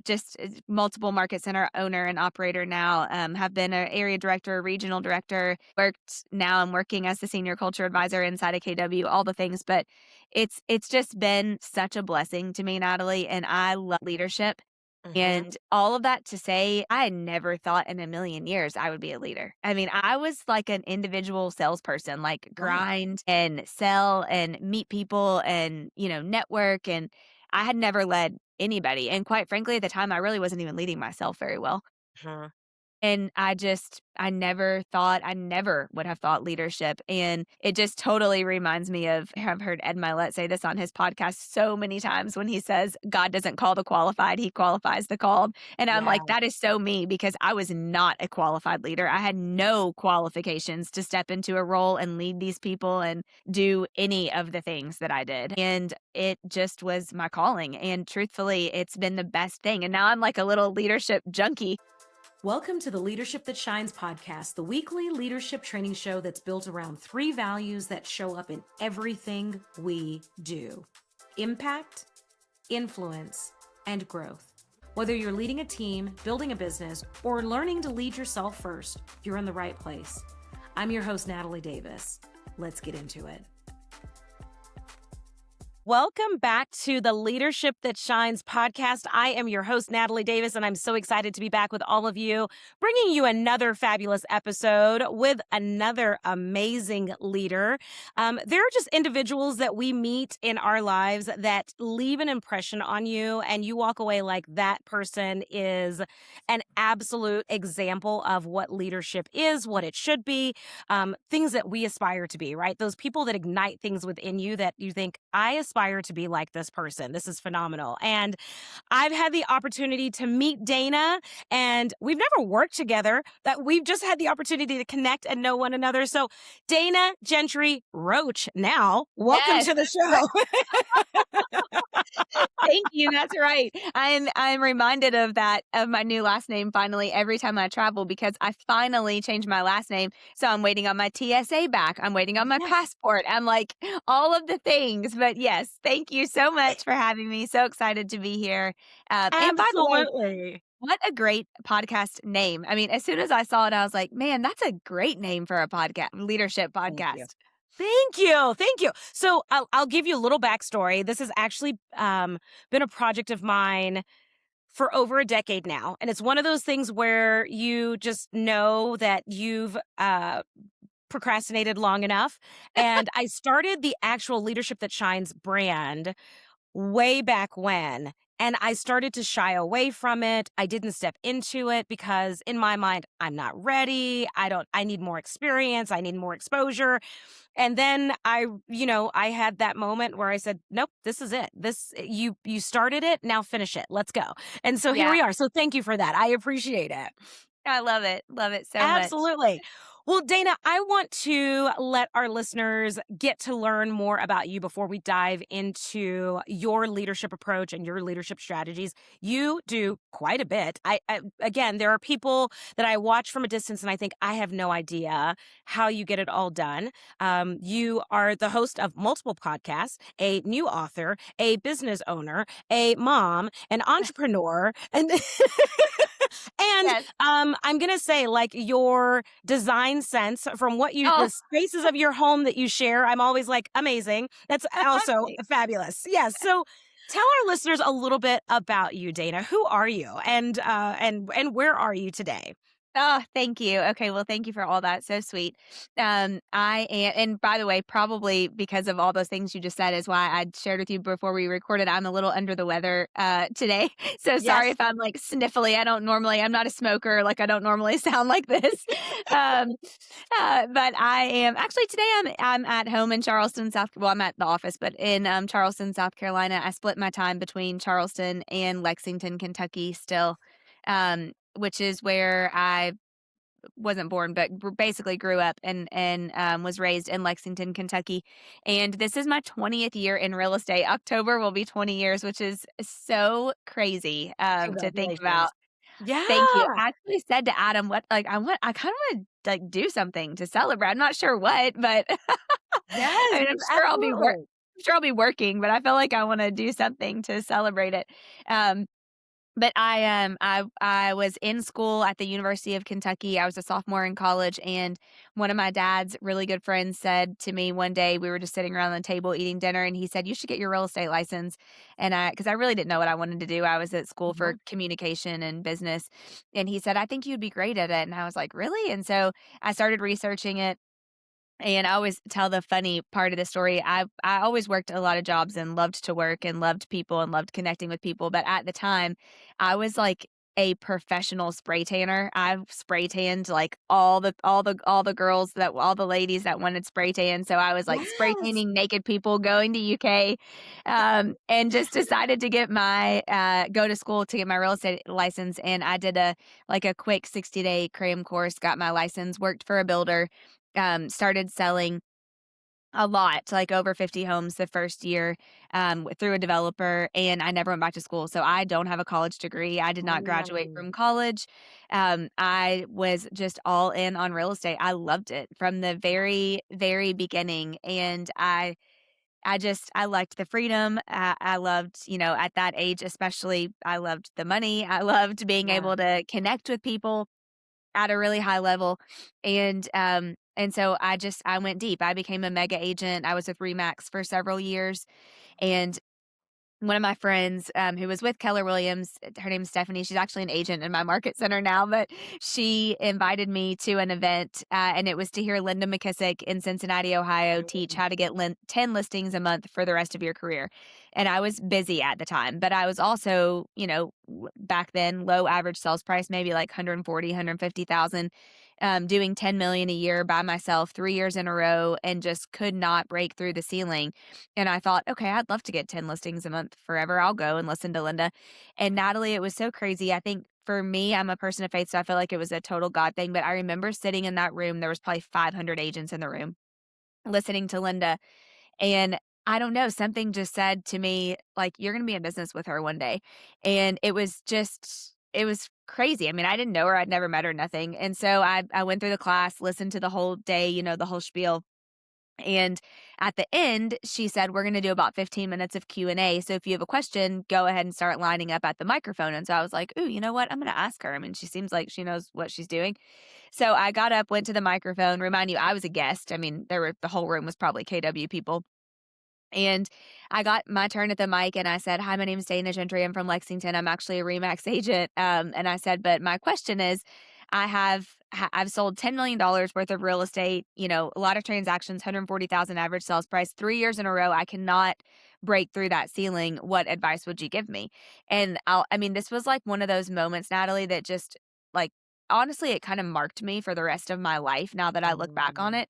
just multiple market center owner and operator now, have been an area director, regional director, now I'm working as the senior culture advisor inside of KW, all the things. But it's just been such a blessing to me, Natalie, and I love leadership. Mhm. And all of that to say, I had never thought in a million years I would be a leader. I mean, I was like an individual salesperson, like Right. grind and sell and meet people and, network. And I had never led anybody. And quite frankly, at the time, I really wasn't even leading myself very well. Mhm. And I never would have thought leadership. And it just totally reminds me of, I've heard Ed Milet say this on his podcast so many times when he says, God doesn't call the qualified, he qualifies the called. And I'm Yeah. like, that is so me because I was not a qualified leader. I had no qualifications to step into a role and lead these people and do any of the things that I did. And it just was my calling. And truthfully, it's been the best thing. And now I'm like a little leadership junkie. Welcome to the Leadership That Shines podcast, the weekly leadership training show that's built around three values that show up in everything we do: impact, influence, and growth. Whether you're leading a team, building a business, or learning to lead yourself first, you're in the right place. I'm your host, Natalie Davis. Let's get into it. Welcome back to the Leadership That Shines podcast. I am your host, Natalie Davis, and I'm so excited to be back with all of you, bringing you another fabulous episode with another amazing leader. There are just individuals that we meet in our lives that leave an impression on you, and you walk away like that person is an absolute example of what leadership is, what it should be, things that we aspire to be, right? Those people that ignite things within you that you think, I aspire to be like this person. This is phenomenal. And I've had the opportunity to meet Dana, and we've never worked together, that we've just had the opportunity to connect and know one another. So Dana Gentry Roach, now welcome Yes. to the show. Thank you. That's right. I'm reminded of that, of my new last name finally every time I travel because I finally changed my last name. So I'm waiting on my TSA back. I'm waiting on my Yeah, passport. I'm like all of the things. But yes, thank you so much for having me. So excited to be here. And by the way, absolutely. what a great podcast name. I mean, as soon as I saw it, I was like, man, that's a great name for a podcast, leadership Thank you. podcast. Thank you. Thank you. So I'll give you a little backstory. This has actually been a project of mine for over a decade now. And it's one of those things where you just know that you've procrastinated long enough. And I started the actual Leadership That Shines brand way back when. And I started to shy away from it. I didn't step into it because in my mind, I'm not ready. I need more experience. I need more exposure. And then I had that moment where I said, nope, this is it. You started it. Now finish it. Let's go. And so here Yeah, we are. So thank you for that. I appreciate it. I love it. Love it so much. Absolutely. Well, Dana, I want to let our listeners get to learn more about you before we dive into your leadership approach and your leadership strategies. You do quite a bit. Again, there are people that I watch from a distance and I think I have no idea how you get it all done. You are the host of multiple podcasts, a new author, a business owner, a mom, an entrepreneur, and and Yes. I'm going to say, like, your design sense from the Oh, spaces of your home that you share, I'm always like, amazing. That's also thanks. fabulous. Yes. So tell our listeners a little bit about you, Dana. Who are you and where are you today? Oh, thank you. Okay, well, thank you for all that. So sweet. I am, and by the way, probably because of all those things you just said is why I shared with you before we recorded. I'm a little under the weather today, so sorry Yes. if I'm like sniffly. I'm not a smoker. Like I don't normally sound like this. um, but I am actually today. I'm at home in Charleston, South. Well, I'm at the office, but in Charleston, South Carolina. I split my time between Charleston and Lexington, Kentucky. Still. Which is where I wasn't born, but basically grew up and was raised in Lexington, Kentucky. And this is my 20th year in real estate. October will be 20 years, which is so crazy to think about. Congratulations. Yeah. Thank you. I actually said to Adam, "What? Like, I kind of want to like do something to celebrate. I'm not sure what, but I Yes, mean, absolutely. I'm sure I'll be working, but I feel like I want to do something to celebrate it." Um, But I was in school at the University of Kentucky. I was a sophomore in college, and one of my dad's really good friends said to me one day, we were just sitting around the table eating dinner, and he said, "You should get your real estate license." And because I really didn't know what I wanted to do. I was at school for communication and business. And he said, "I think you'd be great at it." And I was like, "Really?" And so I started researching it. And I always tell the funny part of the story. I always worked a lot of jobs and loved to work and loved people and loved connecting with people. But at the time, I was like a professional spray tanner. I spray tanned like all the girls that all the ladies that wanted spray tan. So I was like spray Yes. tanning naked people, going to UK, and just decided to get my go to school to get my real estate license. And I did a quick 60-day cram course, got my license, worked for a builder, started selling a lot, like over 50 homes the first year, through a developer, and I never went back to school. So I don't have a college degree. I did not graduate from college. I was just all in on real estate. I loved it from the very, very beginning. And I liked the freedom. I loved, at that age, especially, I loved the money. I loved being Yeah. able to connect with people at a really high level. And so I went deep. I became a mega agent. I was with Remax for several years. And one of my friends, who was with Keller Williams, her name's Stephanie. She's actually an agent in my market center now, but she invited me to an event, and it was to hear Linda McKissick in Cincinnati, Ohio, teach how to get 10 listings a month for the rest of your career. And I was busy at the time, but I was also, back then, low average sales price, maybe like 140, 150,000. Doing 10 million a year by myself 3 years in a row, and just could not break through the ceiling. And I thought, okay, I'd love to get 10 listings a month forever. I'll go and listen to Linda. And Natalie, it was so crazy. I think for me, I'm a person of faith, so I feel like it was a total God thing. But I remember sitting in that room, there was probably 500 agents in the room listening to Linda. And I don't know, something just said to me, like, you're going to be in business with her one day. And it was crazy. I mean, I didn't know her. I'd never met her, nothing. And so I went through the class, listened to the whole day, the whole spiel. And at the end, she said, we're going to do about 15 minutes of Q&A. So if you have a question, go ahead and start lining up at the microphone. And so I was like, ooh, you know what? I'm going to ask her. I mean, she seems like she knows what she's doing. So I got up, went to the microphone. Remind you, I was a guest. I mean, the whole room was probably KW people. And I got my turn at the mic, and I said, "Hi, my name is Dana Gentry. I'm from Lexington. I'm actually a Remax agent." And I said, "But my question is, I've sold $10 million worth of real estate, a lot of transactions, 140,000 average sales price, 3 years in a row. I cannot break through that ceiling. What advice would you give me?" And I mean, this was like one of those moments, Natalie, that just like, honestly, it kind of marked me for the rest of my life now that I look back on it.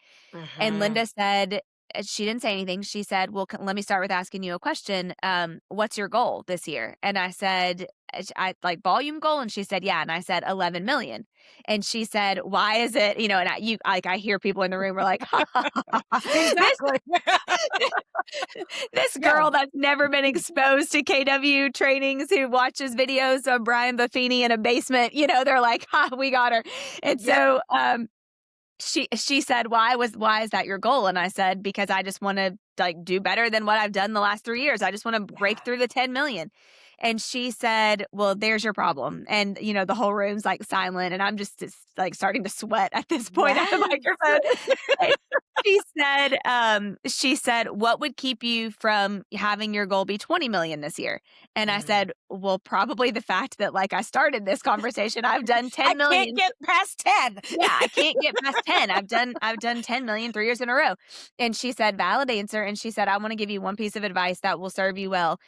And Linda said, she didn't say anything. She said, "Well, let me start with asking you a question. What's your goal this year?" And I said, "I like volume goal." And she said, "Yeah." And I said, 11 million. And she said, "Why is it?" And I hear people in the room are like, this, Exactly. this Yeah. girl that's never been exposed to KW trainings, who watches videos of Brian Buffini in a basement, they're like, "Ha, we got her." And so, she said, why is that your goal?" And I said, "Because I just want to like do better than what I've done the last 3 years. I just want to break through the 10 million." And she said, "Well, there's your problem." And the whole room's like silent, and I'm just like starting to sweat at this point at the microphone. And she said, "What would keep you from having your goal be 20 million this year?" And I said, "Well, probably the fact that like I started this conversation, I've done 10 I million. can't get past 10. Yeah, I can't get past 10. I've done 10 million 3 years in a row." And she said, "Valid answer." And she said, "I want to give you one piece of advice that will serve you well.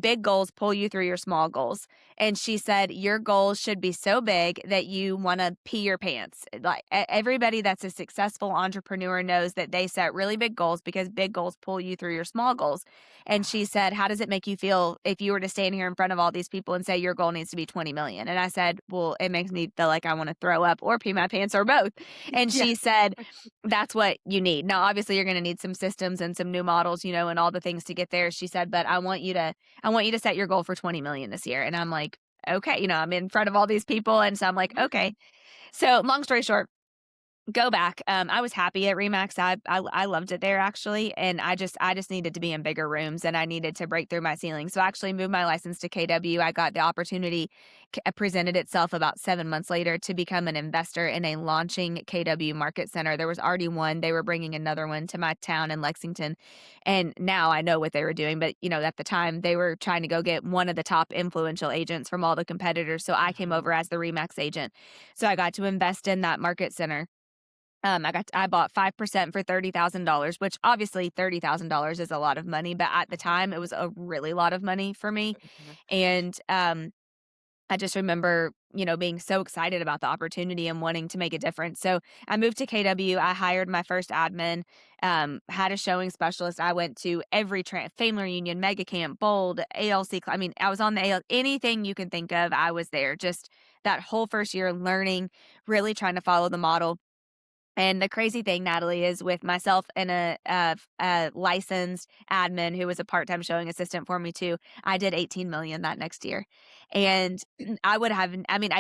Big goals pull you through your small goals." And she said, "Your goals should be so big that you want to pee your pants." Like everybody that's a successful entrepreneur knows that they set really big goals because big goals pull you through your small goals. And she said, "How does it make you feel if you were to stand here in front of all these people and say your goal needs to be 20 million?" And I said, "Well, it makes me feel like I want to throw up or pee my pants or both." And Yeah. she said, "That's what you need. Now, obviously you're going to need some systems and some new models, and all the things to get there." She said, "But I want you to set your goal for 20 million this year." And I'm like, "Okay." I'm in front of all these people. And so I'm like, "Okay." So long story short, go back. I was happy at Remax. I loved it there actually, and I just needed to be in bigger rooms, and I needed to break through my ceiling. So I actually moved my license to KW. I got the opportunity presented itself about 7 months later to become an investor in a launching KW market center. There was already one. They were bringing another one to my town in Lexington, and now I know what they were doing. But at the time they were trying to go get one of the top influential agents from all the competitors. So I came over as the Remax agent. So I got to invest in that market center. I bought 5% for $30,000, which obviously $30,000 is a lot of money, but at the time it was a really lot of money for me. And I just remember, being so excited about the opportunity and wanting to make a difference. So I moved to KW. I hired my first admin, had a showing specialist. I went to every family reunion, mega camp, bold, ALC. I mean, I was on the anything you can think of. I was there. Just that whole first year learning, really trying to follow the model. And the crazy thing, Natalie, is with myself and a licensed admin who was a part-time showing assistant for me too, I did 18 million that next year. And I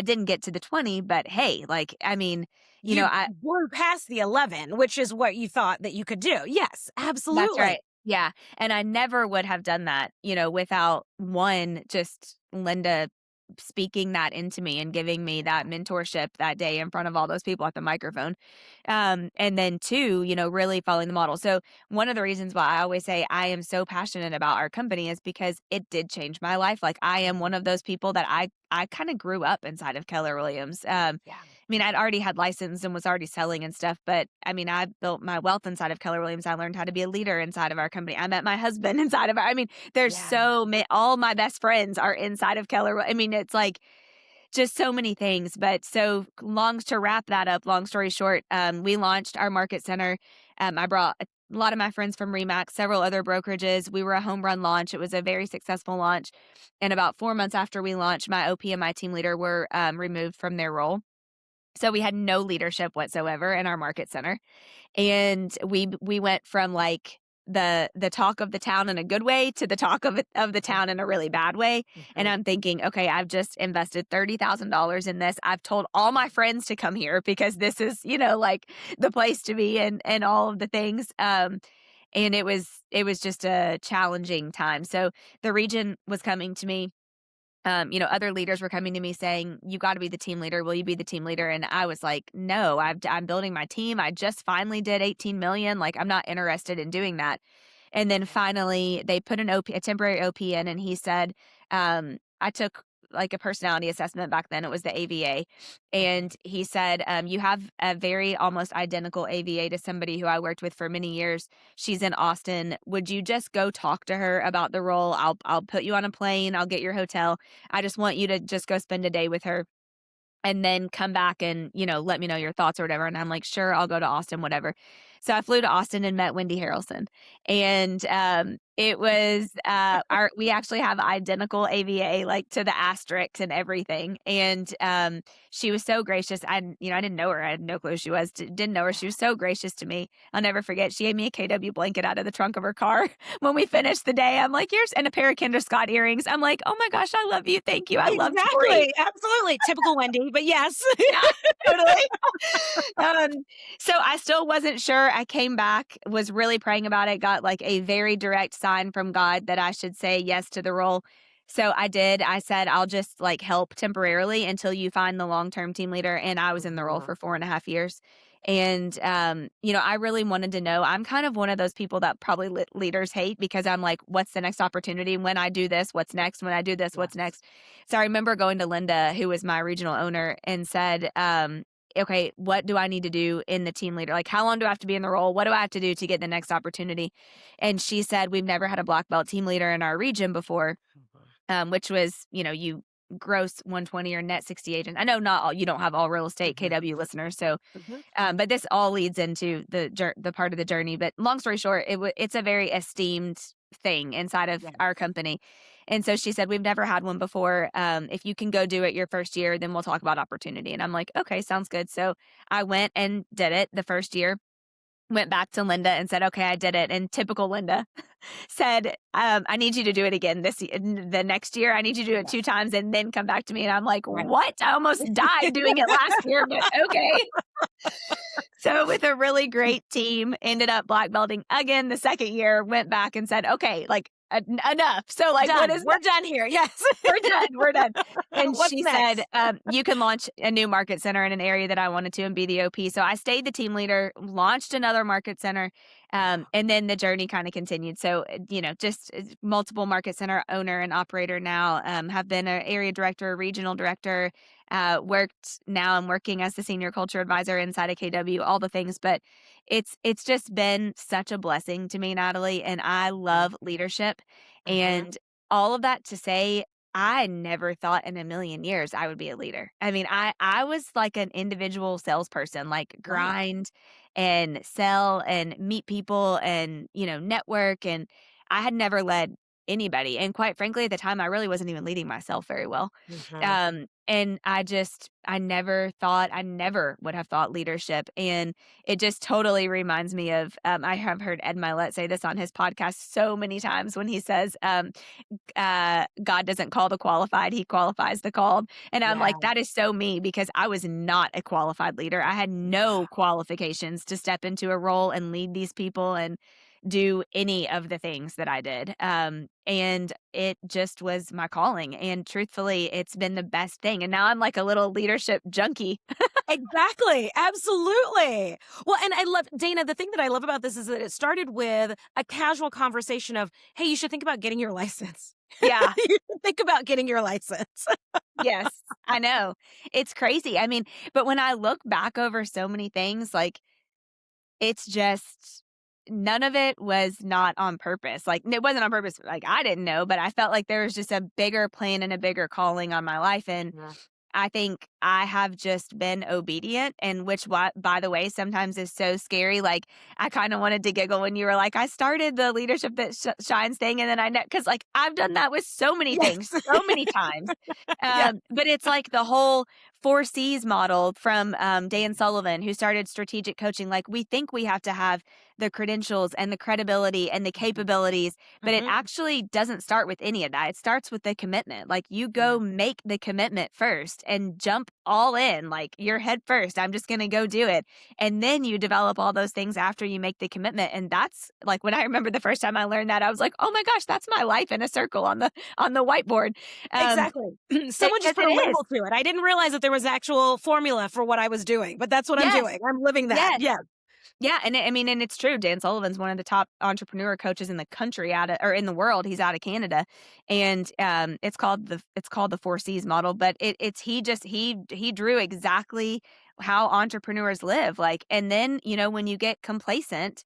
didn't get to the 20, but hey, You I blew past the 11, which is what you thought that you could do. Yes, absolutely. That's right. Yeah. And I never would have done that, without one, just Linda speaking that into me and giving me that mentorship that day in front of all those people at the microphone. And then two, really following the model. So one of the reasons why I always say I am so passionate about our company is because it did change my life. Like I am one of those people that I kind of grew up inside of Keller Williams. I'd already had license and was already selling and stuff, but I built my wealth inside of Keller Williams. I learned how to be a leader inside of our company. I met my husband inside of there's so many, all my best friends are inside of Keller. It's like just so many things. But so to wrap that up, long story short, we launched our market center. I brought a lot of my friends from Remax, several other brokerages. We were a home run launch. It was a very successful launch. And about 4 months after we launched, my OP and my team leader were removed from their role. So we had no leadership whatsoever in our market center. And we went from like the talk of the town in a good way to the talk of the town in a really bad way. And I'm thinking, okay, I've just invested $30,000 in this. I've told all my friends to come here because this is, like the place to be and all of the things. And it was just a challenging time. So the region was coming to me. Other leaders were coming to me saying, you got to be the team leader. Will you be the team leader? And I was like, no, I'm building my team. I just finally did 18 million. Like, I'm not interested in doing that. And then finally they put a temporary OP in, and he said, I took like a personality assessment back then. It was the AVA. And he said, you have a very almost identical AVA to somebody who I worked with for many years. She's in Austin. Would you just go talk to her about the role? I'll put you on a plane. I'll get your hotel. I just want you to just go spend a day with her and then come back and, let me know your thoughts or whatever. And I'm like, sure, I'll go to Austin, whatever. So I flew to Austin and met Wendy Harrelson. And it was, we actually have identical AVA, like to the asterisks and everything. And she was so gracious. I didn't know her. I had no clue who she was. Didn't know her. She was so gracious to me. I'll never forget. She gave me a KW blanket out of the trunk of her car when we finished the day. I'm like, and a pair of Kendra Scott earrings. I'm like, oh my gosh, I love you. Thank you. I love Tori. Absolutely. Typical Wendy, but yes. Yeah, totally. So I still wasn't sure. I came back, was really praying about it, got like a very direct sign from God that I should say yes to the role. So I did. I said, I'll just like help temporarily until you find the long-term team leader. And I was in the role for 4.5 years. And, I really wanted to know. I'm kind of one of those people that probably leaders hate because I'm like, what's the next opportunity? When I do this, what's next? When I do this, what's next? So I remember going to Linda, who was my regional owner, and said, okay, what do I need to do in the team leader? Like, how long do I have to be in the role? What do I have to do to get the next opportunity? And she said, we've never had a black belt team leader in our region before, which was, you gross 120 or net 60 agents. I know you don't have all real estate KW listeners. So, but this all leads into the part of the journey. But long story short, it's a very esteemed thing inside of our company. And so she said, we've never had one before. If you can go do it your first year, then we'll talk about opportunity. And I'm like, okay, sounds good. So I went and did it the first year, went back to Linda and said, okay, I did it. And typical Linda said, I need you to do it again the next year. I need you to do it 2 times and then come back to me. And I'm like, what? I almost died doing it last year, but okay. So with a really great team, ended up black belting again the second year, went back and said, okay, like enough. So like, what Done. is We're done here. Yes. we're done. We're done. And What's she next? said, you can launch a new market center in an area that I wanted to and be the OP. So I stayed the team leader, launched another market center, and then the journey kind of continued. So, just multiple market center owner and operator now, have been an area director, regional director, I'm working as the senior culture advisor inside of KW, all the things. But it's just been such a blessing to me, Natalie, and I love leadership. And all of that to say, I never thought in a million years I would be a leader. I mean, I was like an individual salesperson, like Right. grind and sell and meet people and, network. And I had never led anybody. And quite frankly, at the time, I really wasn't even leading myself very well. Mhm. And I never would have thought leadership. And it just totally reminds me of, I have heard Ed Milet say this on his podcast so many times when he says, God doesn't call the qualified, he qualifies the called. And I'm Yeah. like, that is so me because I was not a qualified leader. I had no qualifications to step into a role and lead these people and do any of the things that I did. And it just was my calling. And truthfully, it's been the best thing. And now I'm like a little leadership junkie. Exactly. Absolutely. Well, and I love, Dana, the thing that I love about this is that it started with a casual conversation of, hey, you should think about getting your license. Yeah. You should think about getting your license. Yes, I know. It's crazy. I mean, but when I look back over so many things, like it's just none of it was not on purpose. Like it wasn't on purpose. Like I didn't know, but I felt like there was just a bigger plan and a bigger calling on my life. And Yeah. I think I have just been obedient, and which, by the way, sometimes is so scary. Like I kind of wanted to giggle when you were like, I started the leadership that shines thing. And then I know, cause like I've done that with so many Yes. things, so many times. Yeah. But it's like the whole 4 C's model from Dan Sullivan, who started strategic coaching. Like we think we have to have the credentials and the credibility and the capabilities, but it Mhm. actually doesn't start with any of that. It starts with the commitment. Like you go make the commitment first and jump all in, like you're head first. I'm just going to go do it. And then you develop all those things after you make the commitment. And that's like when I remember the first time I learned that, I was like, oh my gosh, that's my life in a circle on the whiteboard. Exactly. Someone just Because put it a is. label to it. I didn't realize that there was actual formula for what I was doing, but that's what I'm Yes. doing. I'm living that. Yes. Yeah. Yeah, and and it's true. Dan Sullivan's one of the top entrepreneur coaches in the country or in the world. He's out of Canada, and it's called the 4 C's model. But it's he drew exactly how entrepreneurs live. Like, and then when you get complacent,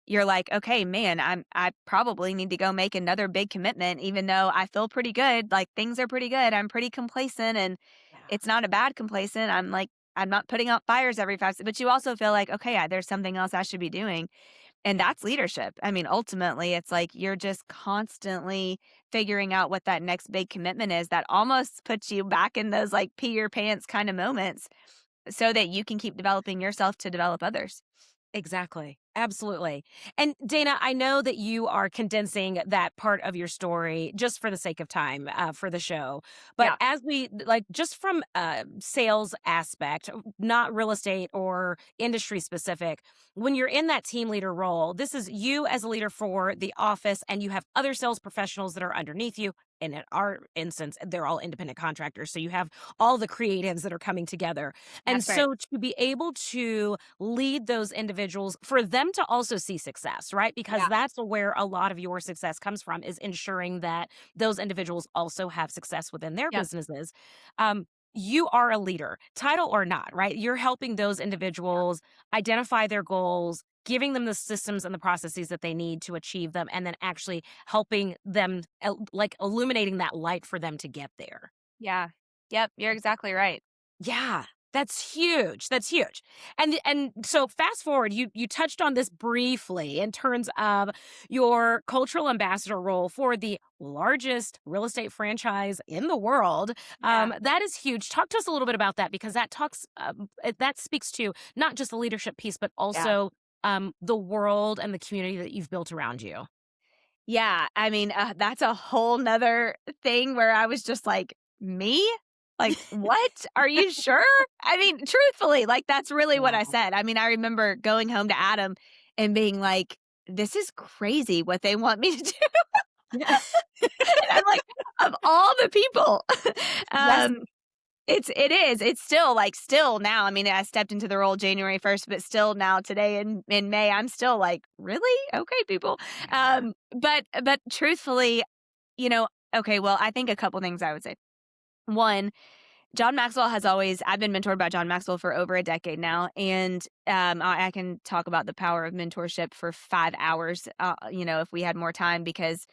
you're like, okay, man, I probably need to go make another big commitment, even though I feel pretty good. Like things are pretty good. I'm pretty complacent, and Yeah. it's not a bad complacent. I'm not putting out fires every 5 seconds, but you also feel like, okay, there's something else I should be doing. And Yeah. that's leadership. I mean, ultimately, it's like you're just constantly figuring out what that next big commitment is that almost puts you back in those like pee your pants kind of moments so that you can keep developing yourself to develop others. Exactly. Absolutely. And Dana, I know that you are condensing that part of your story just for the sake of time for the show. But Yeah. as we like, just from a sales aspect, not real estate or industry specific, when you're in that team leader role, this is you as a leader for the office, and you have other sales professionals that are underneath you. And in our instance, they're all independent contractors. So you have all the creatives that are coming together. And That's right. so to be able to lead those individuals, for them to also see success, right? Because Yeah. that's where a lot of your success comes from, is ensuring that those individuals also have success within their Yep. businesses. You are a leader, title or not, right? You're helping those individuals identify their goals, giving them the systems and the processes that they need to achieve them, and then actually helping them, like illuminating that light for them to get there. Yeah. Yep. You're exactly right. Yeah, that's huge. That's huge. And so fast forward, you touched on this briefly in terms of your cultural ambassador role for the largest real estate franchise in the world. Yeah. That is huge. Talk to us a little bit about that, because that speaks to not just the leadership piece, but Yeah. also the world and the community that you've built around you. Yeah. I mean, that's a whole nother thing where I was just like, me? Like, what? Are you sure? I mean, truthfully, like, that's really what I Wow. said. I mean, I remember going home to Adam and being like, this is crazy what they want me to do. Yeah. And I'm like, of all the people, Yes. um, it's still now. I mean, I stepped into the role January 1st, but still now today in May, I'm still like, really? Okay, people. Yeah. But truthfully, okay, well, I think a couple things I would say. One, John Maxwell I've been mentored by John Maxwell for over a decade now. And I can talk about the power of mentorship for 5 hours, if we had more time, because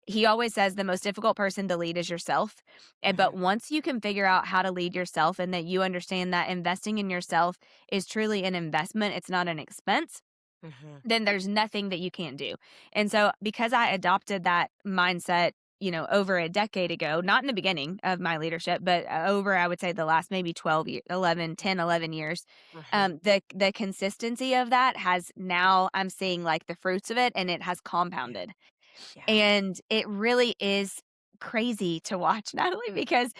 he always says the most difficult person to lead is yourself. But Mhm. once you can figure out how to lead yourself and that you understand that investing in yourself is truly an investment, it's not an expense, Mhm. then there's nothing that you can't do. And so because I adopted that mindset, over a decade ago, not in the beginning of my leadership, but over, I would say, the last maybe 12 years, 11, 10, 11 years, Mhm. the consistency of that has now, I'm seeing like the fruits of it, and it has Yeah. compounded. Yeah. And it really is crazy to watch, Natalie, because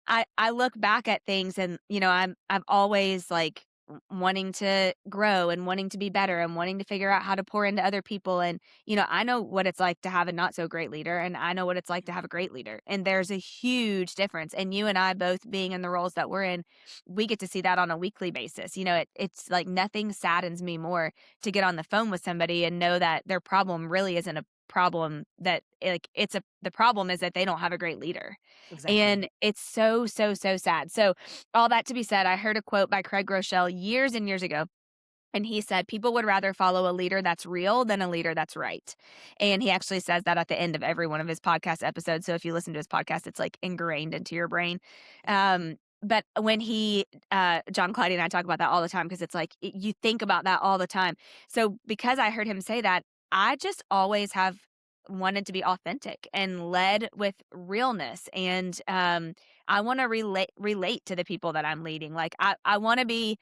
I look back at things and, I'm always like wanting to grow and wanting to be better and wanting to figure out how to pour into other people. And, I know what it's like to have a not so great leader, and I know what it's like to have a great leader. And there's a huge difference. And you and I both being in the roles that we're in, we get to see that on a weekly basis. It's like nothing saddens me more to get on the phone with somebody and know that their problem really isn't a problem, that like the problem is that they don't have a great leader. Exactly. And it's so, so, so sad. So all that to be said, I heard a quote by Craig Groeschel years and years ago. And he said, people would rather follow a leader that's real than a leader that's right. And he actually says that at the end of every one of his podcast episodes. So if you listen to his podcast, it's like ingrained into your brain. But when John Clyde and I talk about that all the time, because it's like you think about that all the time. So because I heard him say that, I just always have wanted to be authentic and led with realness. And I want to relate to the people that I'm leading. Like I want to be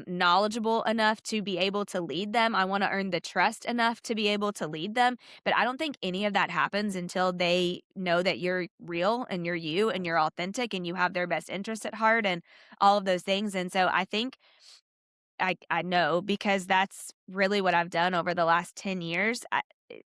knowledgeable enough to be able to lead them. I want to earn the trust enough to be able to lead them. But I don't think any of that happens until they know that you're real and you're you and you're authentic and you have their best interest at heart and all of those things. And so I think I know, because that's really what I've done over the last 10 years.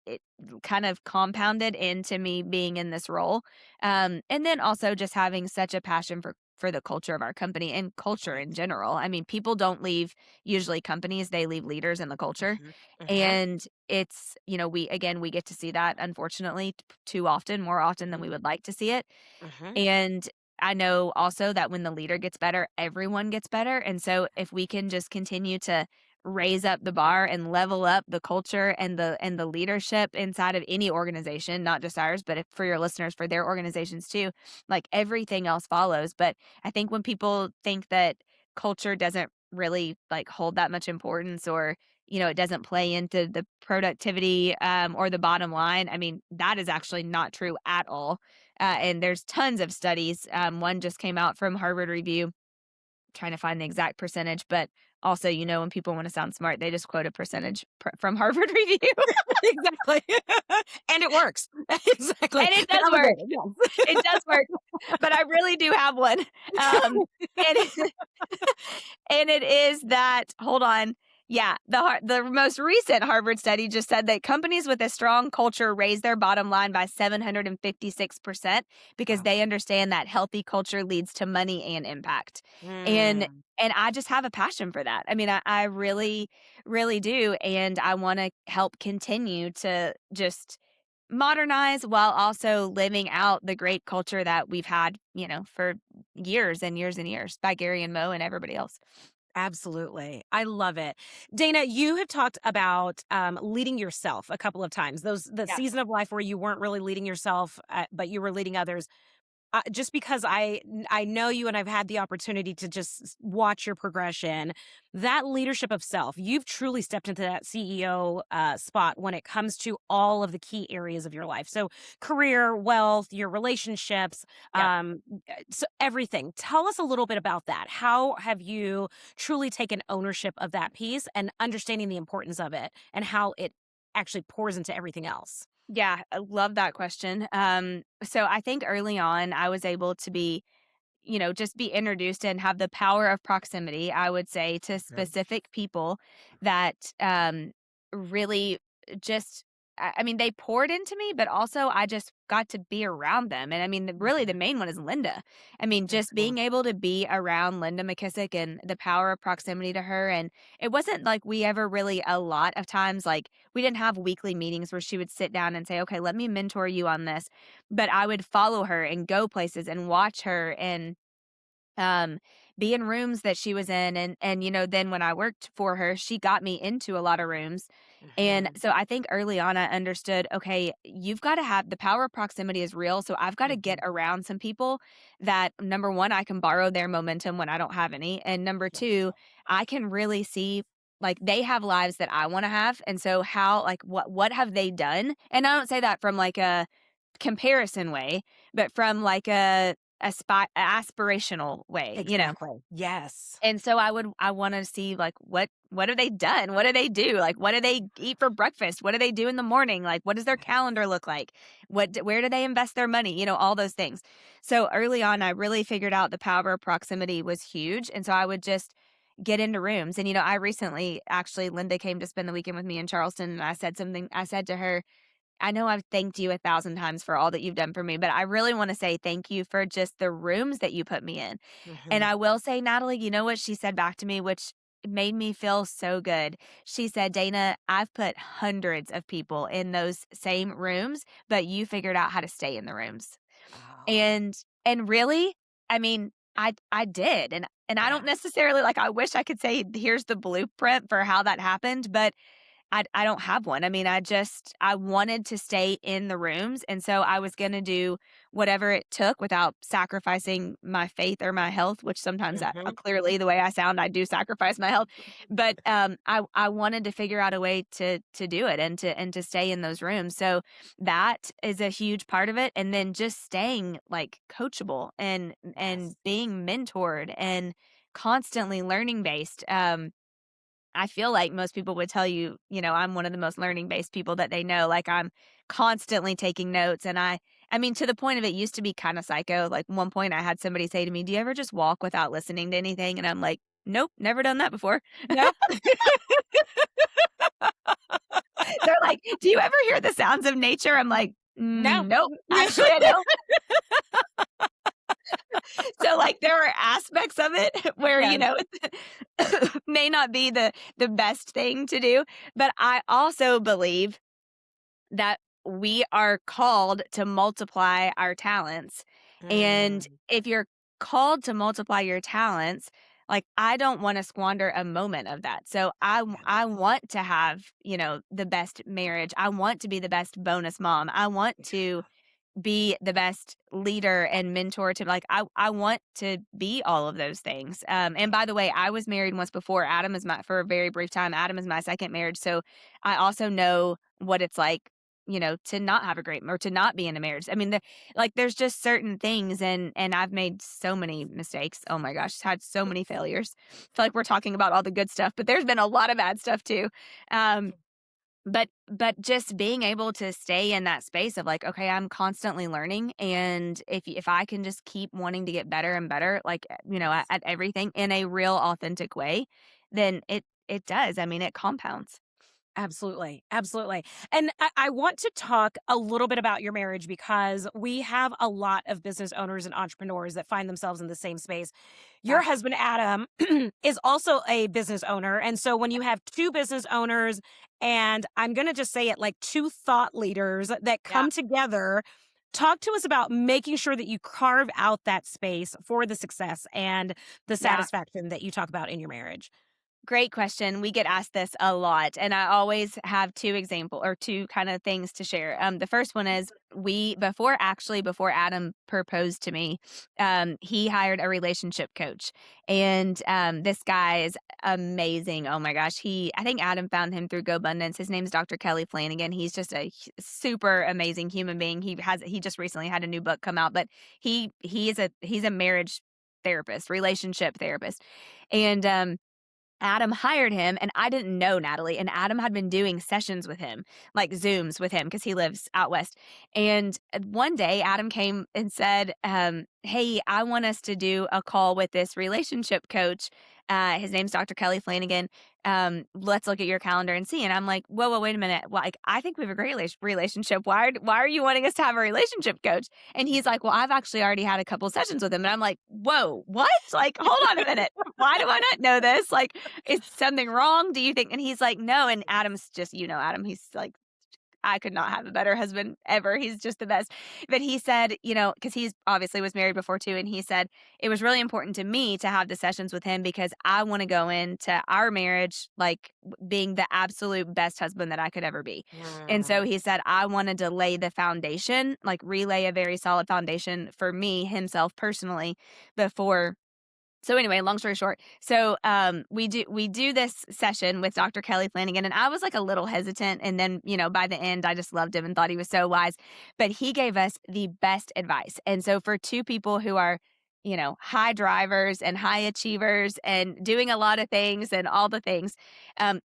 It kind of compounded into me being in this role. And then also just having such a passion for the culture of our company and culture in general. I mean, people don't leave usually companies, they leave leaders in the culture. Mhm. Mhm. And it's, we get to see that, unfortunately, too often, more often than we would like to see it. Mhm. And I know also that when the leader gets better, everyone gets better. And so if we can just continue to raise up the bar and level up the culture and the leadership inside of any organization, not just ours, but if, for your listeners, for their organizations too, like everything else follows. But I think when people think that culture doesn't really like hold that much importance, or it doesn't play into the productivity or the bottom line, I mean, that is actually not true at all. And there's tons of studies. One just came out from Harvard Review, trying to find the exact percentage, but also, when people want to sound smart, they just quote a percentage from Harvard Review. Exactly. And it works. Exactly. And it does work. Validated, yes. It does work. But I really do have one. And and it is that, hold on. Yeah, the most recent Harvard study just said that companies with a strong culture raise their bottom line by 756% because Wow. they understand that healthy culture leads to money and impact. And Mm. and I just have a passion for that. I mean, I really, really do. And I want to help continue to just modernize while also living out the great culture that we've had, for years and years and years, by Gary and Mo and everybody else. Absolutely. I love it. Dana, you have talked about leading yourself a couple of times. The Yeah. season of life where you weren't really leading yourself, but you were leading others. Just because I know you and I've had the opportunity to just watch your progression, that leadership of self, you've truly stepped into that CEO spot when it comes to all of the key areas of your life. So career, wealth, your relationships, Yeah. so everything. Tell us a little bit about that. How have you truly taken ownership of that piece and understanding the importance of it and how it actually pours into everything else? Yeah, I love that question. So I think early on I was able to be, just be introduced and have the power of proximity, I would say, to Mhm. specific people that really just, I mean, they poured into me, but also I just got to be around them. And I mean, really, the main one is Linda. I mean, just Mhm. being able to be around Linda McKissick and the power of proximity to her. And it wasn't like we ever really, a lot of times, like, we didn't have weekly meetings where she would sit down and say, okay, let me mentor you on this. But I would follow her and go places and watch her and um, be in rooms that she was in, and then when I worked for her, she got me into a lot of rooms. And Mhm. so I think early on I understood, okay, you've got to have the power of proximity is real. So I've got to get Mhm. around some people that, number one, I can borrow their momentum when I don't have any. And number Yes. two, I can really see like they have lives that I want to have. And so how, like, what have they done? And I don't say that from like a comparison way, but from like a aspirational way. Exactly. Yes. And so I wanna see, like, what have they done? What do they do? Like, what do they eat for breakfast? What do they do in the morning? Like, what does their calendar look like? Where do they invest their money? All those things. So early on, I really figured out the power of proximity was huge, and so I would just get into rooms. And I recently actually, Linda came to spend the weekend with me in Charleston, and I said to her, I know I've thanked you 1,000 times for all that you've done for me, but I really wanna say thank you for just the rooms that you put me in. And Mhm. I will say, Natalie, you know what she said back to me, which made me feel so good? She said, "Dana, I've put hundreds of people in those same rooms, but you figured out how to stay in the rooms." Oh, And really, I mean, I did, and I don't yeah. necessarily like, I wish I could say, "Here's the blueprint for how that happened," but I don't have one. I mean, I wanted to stay in the rooms, and so I was gonna do whatever it took without sacrificing my faith or my health, which sometimes Mhm. clearly the way I sound, I do sacrifice my health. But, I wanted to figure out a way to do it and to stay in those rooms. So that is a huge part of it, and then just staying, like, coachable and Yes. being mentored and constantly learning based. I feel like most people would tell you, I'm one of the most learning based people that they know. Like I'm constantly taking notes and I mean to the point of it used to be kind of psycho. Like one point I had somebody say to me, "Do you ever just walk without listening to anything?" And I'm like, "Nope, never done that before." Yep. They're like, "Do you ever hear the sounds of nature?" I'm like, No. Nope, actually I don't." So like there are aspects of it where, Yes. may not be the best thing to do, but I also believe that we are called to multiply our talents. And Mm. if you're called to multiply your talents, like I don't want to squander a moment of that. So I want to have, the best marriage. I want to be the best bonus mom. I want to be the best leader and mentor to like I want to be all of those things. And by the way, I was married once before. Adam is my for a very brief time. Adam is my second marriage. So I also know what it's like, to not have a great or to not be in a marriage. I mean, like there's just certain things and I've made so many mistakes. Oh my gosh, had so many failures. I feel like we're talking about all the good stuff, but there's been a lot of bad stuff too. Um, but just being able to stay in that space of like, okay, I'm constantly learning, and if I can just keep wanting to get better and better, like, Yes. at everything in a real authentic way, then it does. I mean, it compounds. Absolutely. Absolutely. And I want to talk a little bit about your marriage because we have a lot of business owners and entrepreneurs that find themselves in the same space. Your Yeah. husband, Adam, is also a business owner. And so when you have two business owners, and I'm going to just say it like two thought leaders that Yeah. come together, talk to us about making sure that you carve out that space for the success and the Yeah. satisfaction that you talk about in your marriage. Great question. We get asked this a lot, and I always have two kind of things to share. The first one is before Adam proposed to me, he hired a relationship coach, and this guy is amazing. Oh my gosh, I think Adam found him through GoBundance. His name's Dr. Kelly Flanagan. He's just a super amazing human being. He just recently had a new book come out, but he's a marriage therapist, relationship therapist, and Adam hired him, and I didn't know Natalie, and Adam had been doing sessions with him, like Zooms with him because he lives out west. And one day Adam came and said, hey, I want us to do a call with this relationship coach. His name's Dr. Kelly Flanagan. Let's look at your calendar and see. And I'm like, whoa, wait a minute. Well, like, I think we have a great relationship. Why are you wanting us to have a relationship coach? And he's like, well, I've actually already had a couple sessions with him. And I'm like, whoa, what? Like, hold on a minute. Why do I not know this? Like, is something wrong? Do you think? And he's like, no. And Adam's just, Adam, he's like, I could not have a better husband ever. He's just the best. But he said, because he's obviously was married before too. And he said, it was really important to me to have the sessions with him because I want to go into our marriage like being the absolute best husband that I could ever be. And so he said, I wanted to lay the foundation, like relay a very solid foundation for me, himself personally, before. So anyway, long story short, so we do this session with Dr. Kelly Flanagan, and I was like a little hesitant, and then by the end, I just loved him and thought he was so wise. But he gave us the best advice, and so for two people who are high drivers and high achievers and doing a lot of things and all the things,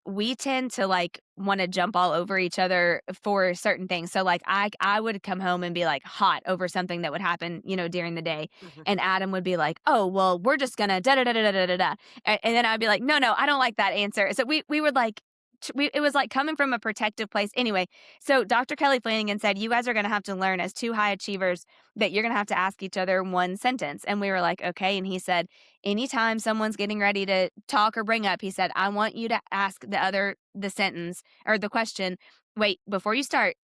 we tend to like want to jump all over each other for certain things. So like I would come home and be like hot over something that would happen, during the day. And Adam would be like, oh, well, we're just gonna da da da da da da da. And then I'd be like, no, I don't like that answer. So we would like it was like coming from a protective place. Anyway, so Dr. Kelly Flanagan said, you guys are going to have to learn as two high achievers that you're going to have to ask each other one sentence. And we were like, okay. And he said, anytime someone's getting ready to talk or bring up, he said, I want you to ask the sentence or the question, wait, before you start,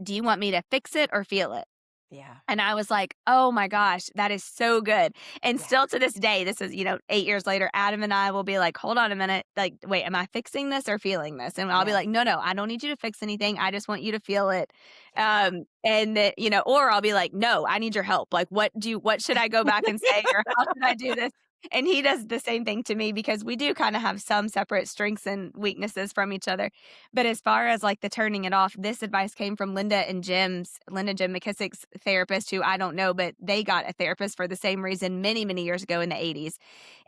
do you want me to fix it or feel it? Yeah. And I was like, oh my gosh, that is so good. And still to this day, this is, 8 years later, Adam and I will be like, hold on a minute. Like, wait, am I fixing this or feeling this? And I'll be like, no, I don't need you to fix anything. I just want you to feel it. And that, or I'll be like, no, I need your help. Like, what should I go back and say? Or how should I do this? And he does the same thing to me because we do kind of have some separate strengths and weaknesses from each other. But as far as like the turning it off, this advice came from Linda and Jim McKissick's therapist, who I don't know, but they got a therapist for the same reason many, many years ago in the 80s.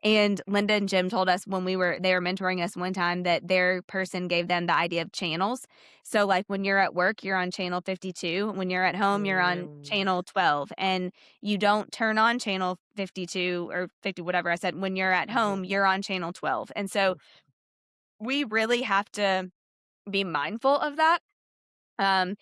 And Linda and Jim told us when they were mentoring us one time that their person gave them the idea of channels. So like when you're at work, you're on channel 52. When you're at home, you're on channel 12. And you don't turn on channel 52 or 50, whatever I said. When you're at home, you're on channel 12. And so we really have to be mindful of that. And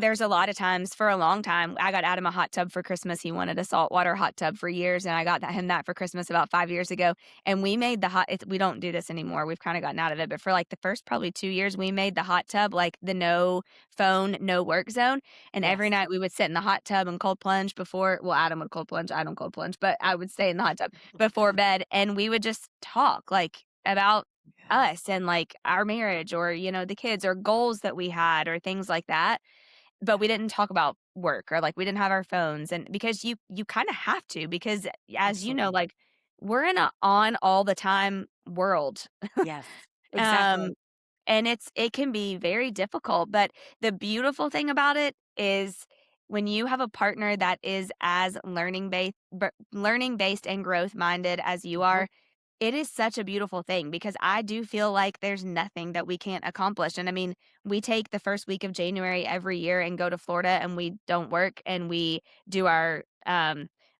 there's a lot of times for a long time, I got Adam a hot tub for Christmas. He wanted a saltwater hot tub for years. And I got him that for Christmas about 5 years ago. And we made we don't do this anymore. We've kind of gotten out of it. But for like the first probably 2 years, we made the hot tub like the no phone, no work zone. And every night we would sit in the hot tub and cold plunge Adam would cold plunge. I don't cold plunge, but I would stay in the hot tub before bed. And we would just talk like about us and like our marriage or the kids or goals that we had or things like that, but we didn't talk about work or like we didn't have our phones. And because you kind of have to, because as like we're in a on all the time world. Yes, exactly. And it can be very difficult, but the beautiful thing about it is when you have a partner that is as learning based and growth minded as you are, it is such a beautiful thing because I do feel like there's nothing that we can't accomplish. And I mean, we take the first week of January every year and go to Florida and we don't work and we do our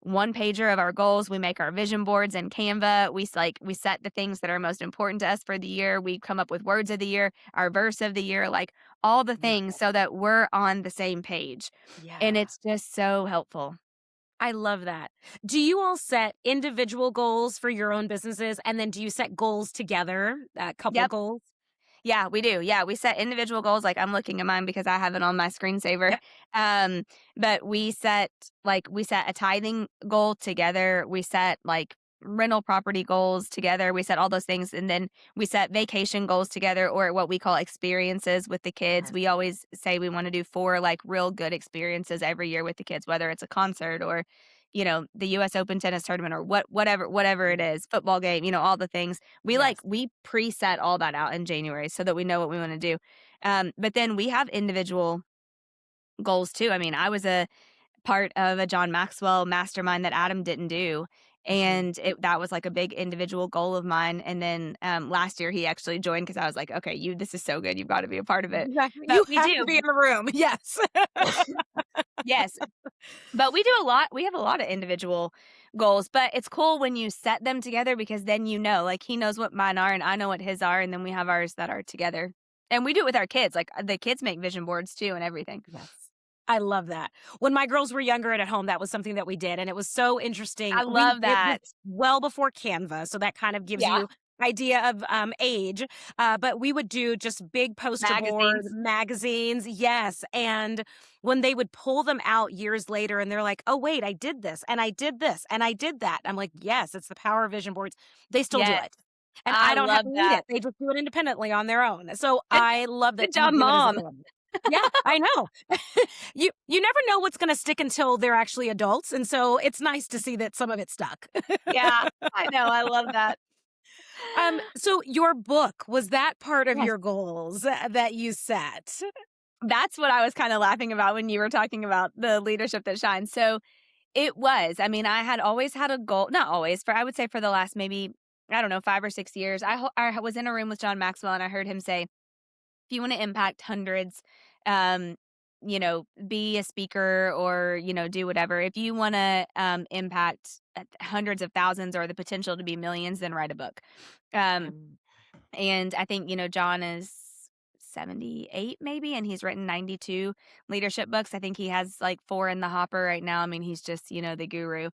one pager of our goals. We make our vision boards in Canva. We set the things that are most important to us for the year. We come up with words of the year, our verse of the year, like all the things so that we're on the same page. And it's just so helpful. I love that. Do you all set individual goals for your own businesses? And then do you set goals together, couple goals? Yeah, we do. Yeah, we set individual goals. Like I'm looking at mine because I have it on my screensaver. But we set a tithing goal together. We set like rental property goals together. We set all those things. And then we set vacation goals together or what we call experiences with the kids. We always say we want to do 4 like real good experiences every year with the kids, whether it's a concert or, the US Open tennis tournament or whatever it is, football game, all the things. We preset all that out in January so that we know what we want to do. But then we have individual goals too. I mean, I was a part of a John Maxwell mastermind that Adam didn't do. And that was like a big individual goal of mine. And then last year he actually joined because I was like, okay, this is so good. You've got to be a part of it. Exactly. But You we have do. to be in the room. Yes. Yes. But we do a lot. We have a lot of individual goals, but it's cool when you set them together because then like he knows what mine are and I know what his are, and then we have ours that are together. And we do it with our kids. Like the kids make vision boards too and everything. Yes. I love that. When my girls were younger and at home, that was something that we did. And it was so interesting. I love It was that. well before Canva. So that kind of gives Yeah. you idea of age. But we would do just big poster board magazines. Yes. And when they would pull them out years later and they're like, oh, wait, I did this and I did this and I did that. I'm like, yes, it's the power of vision boards. They still do it. And I don't have to read it. They just do it independently on their own. So I love that. Good job, Mom. Yeah, I know. You never know what's going to stick until they're actually adults. And so it's nice to see that some of it stuck. Yeah, I know. I love that. So your book, was that part of your goals that you set? That's what I was kind of laughing about when you were talking about the leadership that shines. So it was. I mean, I had always had a goal, not always, I would say for the last maybe, I don't know, 5 or 6 years. I was in a room with John Maxwell and I heard him say, if you want to impact hundreds, be a speaker or, do whatever. If you want to impact hundreds of thousands or the potential to be millions, then write a book. And I think, John is 78 maybe, and he's written 92 leadership books. I think he has like 4 in the hopper right now. I mean, he's just, the guru.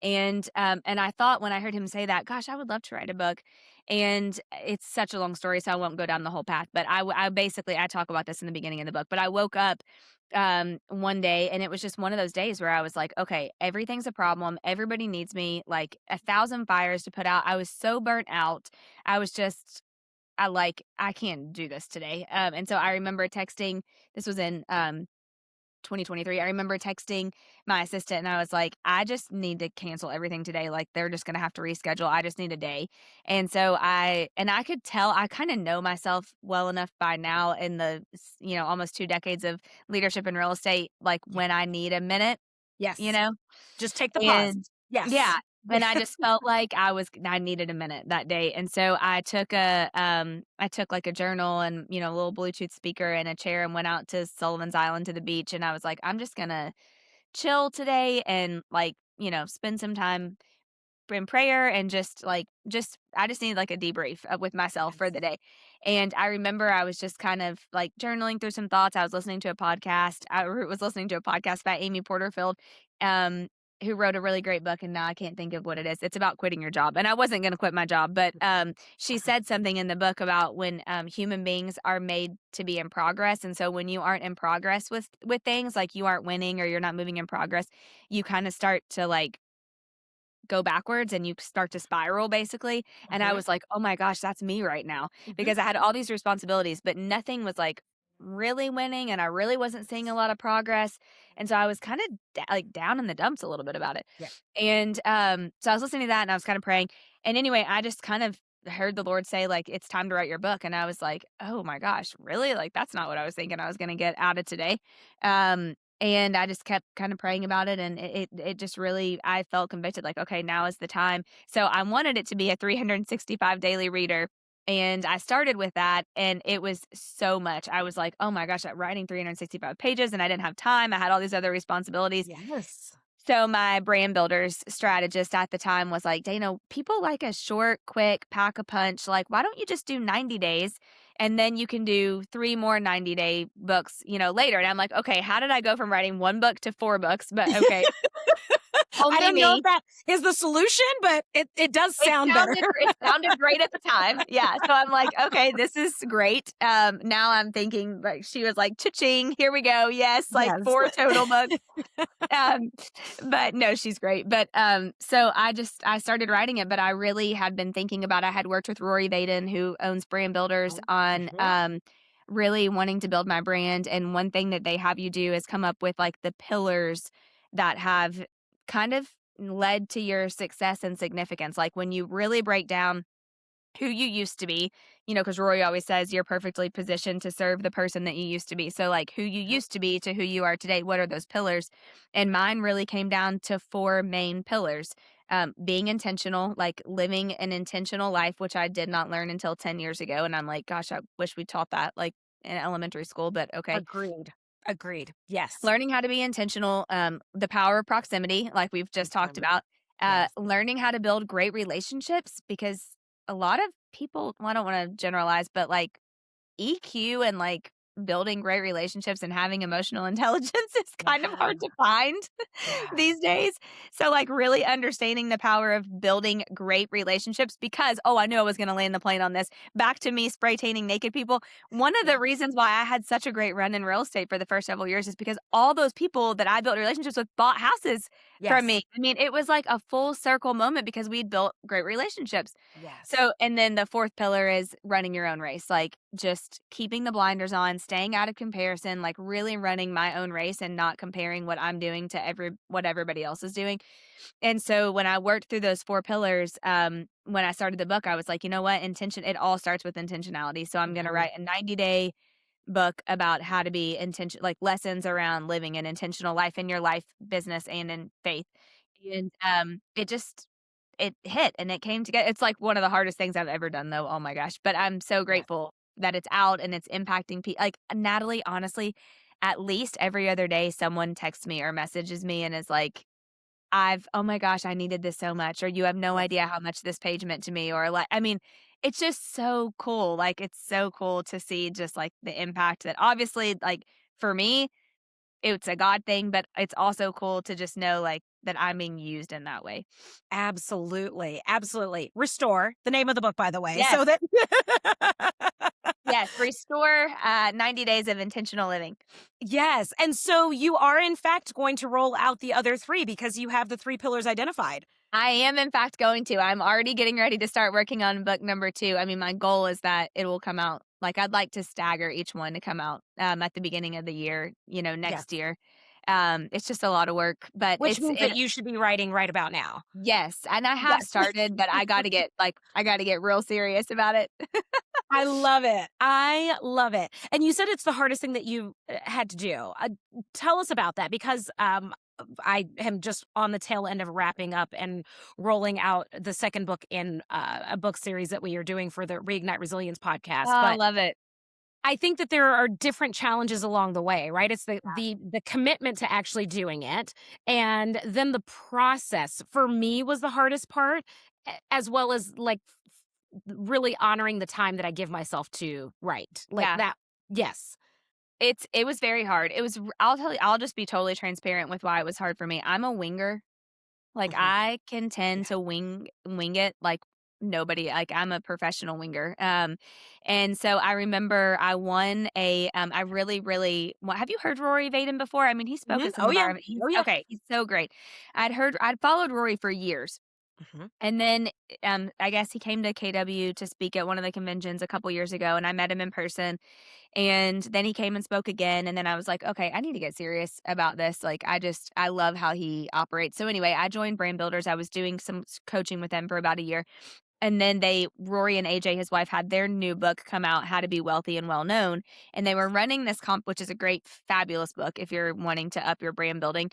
And I thought when I heard him say that, gosh, I would love to write a book. And it's such a long story, so I won't go down the whole path. But I basically, I talk about this in the beginning of the book, but I woke up one day and it was just one of those days where I was like, okay, everything's a problem. Everybody needs me, like 1,000 fires to put out. I was so burnt out. I was just, I can't do this today. And so I remember texting, this was in 2023. I remember texting my assistant and I was like, I just need to cancel everything today. Like they're just going to have to reschedule. I just need a day. And so I could tell, I kind of know myself well enough by now in the, almost 2 decades of leadership in real estate, like when I need a minute. Yes. Just take the pause. Yes. Yeah. And I just felt like I needed a minute that day. And so I took like a journal and, a little Bluetooth speaker and a chair and went out to Sullivan's Island to the beach. And I was like, I'm just going to chill today and spend some time in prayer and I just need like a debrief with myself for the day. And I remember I was just kind of like journaling through some thoughts. I was listening to a podcast. I was listening to a podcast by Amy Porterfield, who wrote a really great book, and now I can't think of what it is. It's about quitting your job. And I wasn't going to quit my job, but she said something in the book about when human beings are made to be in progress. And so when you aren't in progress with things, like you aren't winning or you're not moving in progress, you kind of start to like go backwards and you start to spiral basically. And I was like, oh my gosh, that's me right now, because I had all these responsibilities, but nothing was like really winning and I really wasn't seeing a lot of progress. And so I was kind of like down in the dumps a little bit about it. Yeah. And so I was listening to that and I was kind of praying. And anyway, I just kind of heard the Lord say, like, it's time to write your book. And I was like, oh my gosh, really? Like, that's not what I was thinking I was going to get out of today. And I just kept kind of praying about it. And it just really, I felt convicted, like, okay, now is the time. So I wanted it to be a 365 daily reader. And I started with that, and it was so much. I was like, oh my gosh, I'm writing 365 pages, and I didn't have time. I had all these other responsibilities. Yes. So my brand builders strategist at the time was like, Dana, people like a short, quick, pack a punch. Like, why don't you just do 90 days? And then you can do 3 more 90-day books, later. And I'm like, okay, how did I go from writing 1 book to 4 books? But okay. I don't know if that is the solution, but it does sound better. It sounded great at the time. Yeah. So I'm like, okay, this is great. Now I'm thinking, like, she was like, cha-ching, here we go. Yes. 4 total books. But no, she's great. But so I started writing it, but I really had been thinking about, I had worked with Rory Vadin, who owns Brand Builders, on really wanting to build my brand. And one thing that they have you do is come up with like the pillars that have kind of led to your success and significance. Like when you really break down who you used to be, because Rory always says you're perfectly positioned to serve the person that you used to be. So like who you used to be to who you are today, what are those pillars? And mine really came down to 4 main pillars. being intentional, like living an intentional life, which I did not learn until 10 years ago. And I'm like, gosh, I wish we taught that like in elementary school, but okay. Agreed. Agreed. Yes. Learning how to be intentional, the power of proximity, like we've just talked Mhm. about, Yes. learning how to build great relationships because a lot of people, well, I don't want to generalize, but like EQ and like building great relationships and having emotional intelligence is kind of Yeah. hard to find Yeah. these days. So like really understanding the power of building great relationships because, oh, I knew I was going to land the plane on this. Back to me spray tanning naked people. One of the Yeah. reasons why I had such a great run in real estate for the first several years is because all those people that I built relationships with bought houses from Yes. me. I mean, it was like a full circle moment because we'd built great relationships. Yes. So, and then the fourth pillar is running your own race, like just keeping the blinders on, staying out of comparison, like really running my own race and not comparing what I'm doing to what everybody else is doing. And so when I worked through those four pillars, when I started the book, I was like, you know what? It all starts with intentionality. So I'm going to Mhm. write a 90-day book about how to be intentional, like lessons around living an intentional life in your life, business, and in faith. And it hit and it came together. It's like one of the hardest things I've ever done, though. Oh my gosh! But I'm so Yes. grateful that it's out and it's impacting people. Like Natalie, honestly, at least every other day, someone texts me or messages me and is like, oh my gosh, I needed this so much, or you have no Yes. idea how much this page meant to me, or like, I mean, it's just so cool. Like, it's so cool to see just like the impact that obviously, like, for me, it's a God thing, but it's also cool to just know like that I'm being used in that way. Absolutely. Absolutely. Restore, the name of the book, by the way. Yes. So that Yes. Restore 90 days of intentional living. Yes. And so you are in fact going to roll out the other three because you have the three pillars identified. I am, in fact, going to. I'm already getting ready to start working on book number 2. I mean, my goal is that it will come out. Like, I'd like to stagger each one to come out at the beginning of the year, Yes. next year. It's just a lot of work, but Which means that you should be writing right about now. yes, and I have Yes. started, but I got to get real serious about it. I love it. I love it. And you said it's the hardest thing that you had to do. Tell us about that because I am just on the tail end of wrapping up and rolling out the second book in a book series that we are doing for the Reignite Resilience Oh, podcast. I But love it. I think that there are different challenges along the way, right? It's the commitment to actually doing it, and then the process for me was the hardest part, as well as like really honoring the time that I give myself to write, like Yeah. that. Yes. It was very hard. I'll tell you, I'll just be totally transparent with why it was hard for me. I'm a winger. Like, Mhm. I can tend Yeah. to wing it like nobody. Like, I'm a professional winger. And so I remember I won I really, really have you heard Rory Vadin before? I mean, he spoke Mhm. at some Oh of yeah. our he's Oh yeah. okay, he's so great. I'd followed Rory for years. Mhm. And then, I guess he came to KW to speak at one of the conventions a couple years ago, and I met him in person. And then he came and spoke again, and then I was like, "Okay, I need to get serious about this." Like, I love how he operates. So anyway, I joined Brand Builders. I was doing some coaching with them for about a year. And then Rory and AJ, his wife, had their new book come out, How to Be Wealthy and Well Known. And they were running this comp, which is a great, fabulous book if you're wanting to up your brand building.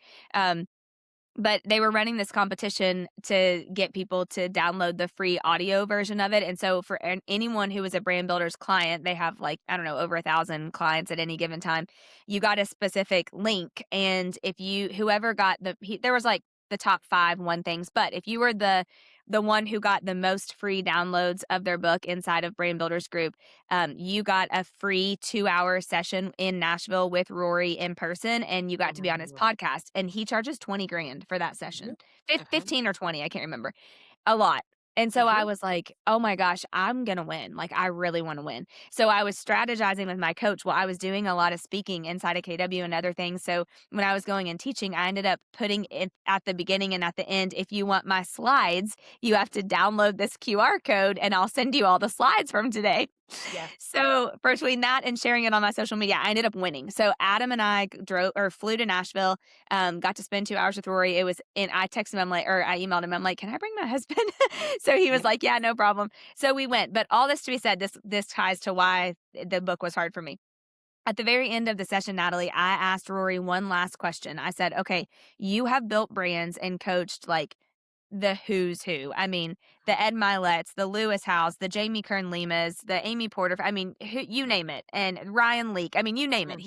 But they were running this competition to get people to download the free audio version of it. And so for anyone who was a Brand Builders client, they have like, I don't know, over 1,000 clients at any given time. You got a specific link. And if whoever got there was like the top 5 one things, but if you were the one who got the most free downloads of their book inside of Brand Builders Group, you got a free 2-hour session in Nashville with Rory in person, and you got to be on his Ooh. podcast. And he charges 20 grand for that Mhm. session, Mhm. 15 or 20, I can't remember, a lot. And so I Mhm. was like, oh my gosh, I'm going to win. Like, I really want to win. So I was strategizing with my coach. Well, I was doing a lot of speaking inside of KW and other things. So when I was going and teaching, I ended up putting it at the beginning and at the end, if you want my slides, you have to download this QR code and I'll send you all the slides from today. Yes. So between that and sharing it on my social media, I ended up winning. So Adam and I flew to Nashville, got to spend 2 hours with Rory. I texted him, I emailed him. I'm like, can I bring my husband? So he was Yeah. like, yeah, no problem. So we went. But all this to be said, this ties to why the book was hard for me. At the very end of the session, Natalie, I asked Rory one last question. I said, okay, you have built brands and coached like the who's who. I mean, the Ed Miletts, the Lewis Howes, the Jamie Kern Limas, the Amy Porter. I mean, you name it, and Ryan Leake. I mean, you name it.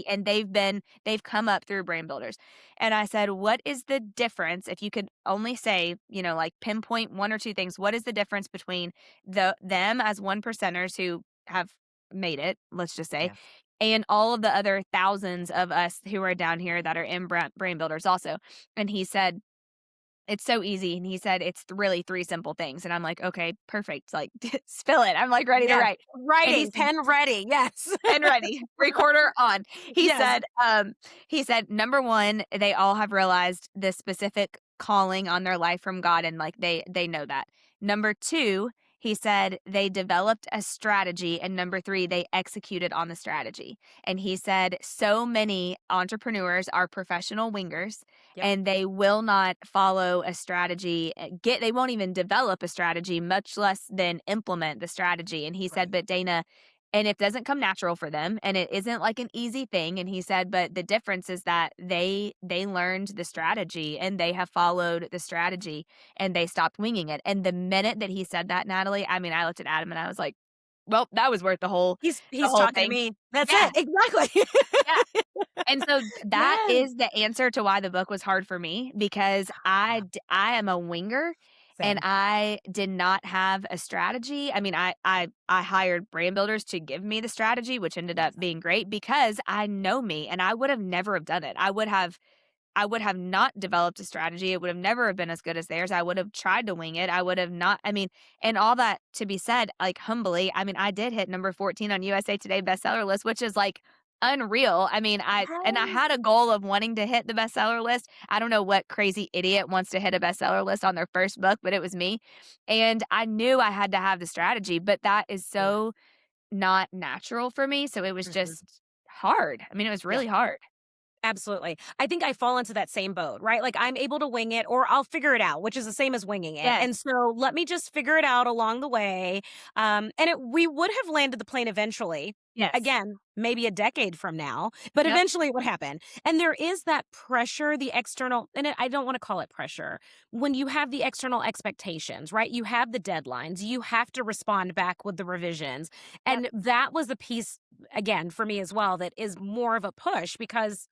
And they've come up through brand builders. And I said, what is the difference if you could only say, like pinpoint one or two things? What is the difference between them as one percenters who have made it? Let's just say. Yeah. And all of the other thousands of us who are down here that are in brand builders also. And he said, it's so easy. And he said, it's really three simple things. And I'm like, okay, perfect. Like, spill it. I'm like ready to write. Writing, pen ready. Yes. Pen ready. Recorder on. Yes. He said, number one, they all have realized the specific calling on their life from God. And like, they know that. Number two, he said they developed a strategy. And number three, they executed on the strategy. And he said, so many entrepreneurs are professional wingers. Yep. And they will not follow a strategy, they won't even develop a strategy, much less than implement the strategy. And he said, but Dana, and it doesn't come natural for them, and it isn't like an easy thing. And he said, but the difference is that they learned the strategy and they have followed the strategy and they stopped winging it. And the minute that he said that, Natalie, I mean, I looked at Adam and I was like, well, that was worth the whole He's whole talking thing. to me. That's it. Exactly. Yeah. And so that is the answer to why the book was hard for me, because I am a winger. Same. And I did not have a strategy. I mean, I hired brand builders to give me the strategy, which ended up being great because I know me, and I would have never have done it. I would have not developed a strategy. It would have never have been as good as theirs. I would have tried to wing it. I would have not, I mean, and all that to be said, like humbly, I mean, I did hit number 14 on USA Today bestseller list, which is like unreal. I mean, I had a goal of wanting to hit the bestseller list. I don't know what crazy idiot wants to hit a bestseller list on their first book, but it was me. And I knew I had to have the strategy, but that is so not natural for me. So it was just hard. I mean, it was really hard. Absolutely. I think I fall into that same boat, right? Like I'm able to wing it or I'll figure it out, which is the same as winging it. Yes. And so let me just figure it out along the way. We would have landed the plane eventually. Yes. Again, maybe a decade from now, but eventually it would happen. And there is that pressure, the external, and I don't want to call it pressure. When you have the external expectations, right? You have the deadlines, you have to respond back with the revisions. And that was the piece, again, for me as well, that is more of a push because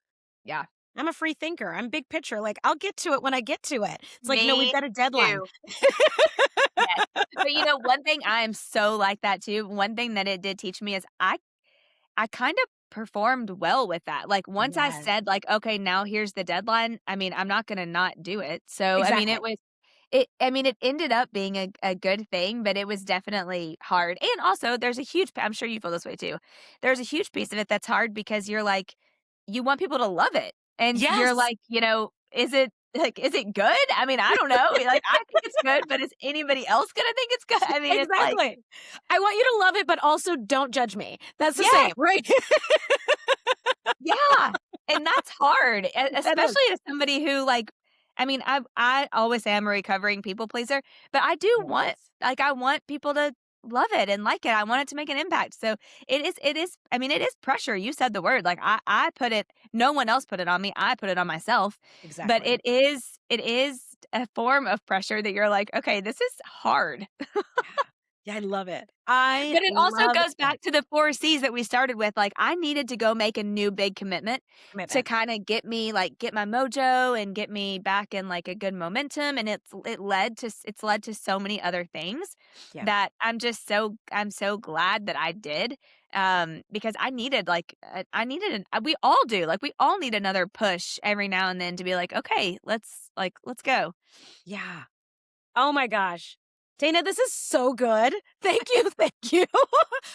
I'm a free thinker. I'm big picture. Like I'll get to it when I get to it. It's like, no, we've got a deadline. Yes. But one thing, I am so like that too. One thing that it did teach me is I kind of performed well with that. Like once I said like, okay, now here's the deadline. I mean, I'm not going to not do it. So, I mean, it ended up being a good thing, but it was definitely hard. And also I'm sure you feel this way too. There's a huge piece of it that's hard because you're like, you want people to love it. And you're like, is it good? I mean, I don't know. Like, I think it's good, but is anybody else going to think it's good? I mean, exactly. It's like, I want you to love it, but also don't judge me. That's the same, right? Yeah. And that's hard, especially as somebody who like, I mean, I always say I'm a recovering people pleaser, but I do want people to love it and like it. I want it to make an impact. So it is, I mean, it is pressure. You said the word, like I put it, no one else put it on me. I put it on myself. Exactly. But it is a form of pressure that you're like, okay, this is hard. Yeah, I love it. But it also goes back to the 4 C's that we started with. Like I needed to go make a new big commitment. To kind of get me get my mojo and get me back in like a good momentum. And it's led to so many other things that I'm so glad that I did. Because I needed we all do, like we all need another push every now and then to be like, okay, let's go. Yeah. Oh my gosh. Dana, this is so good. Thank you. Thank you.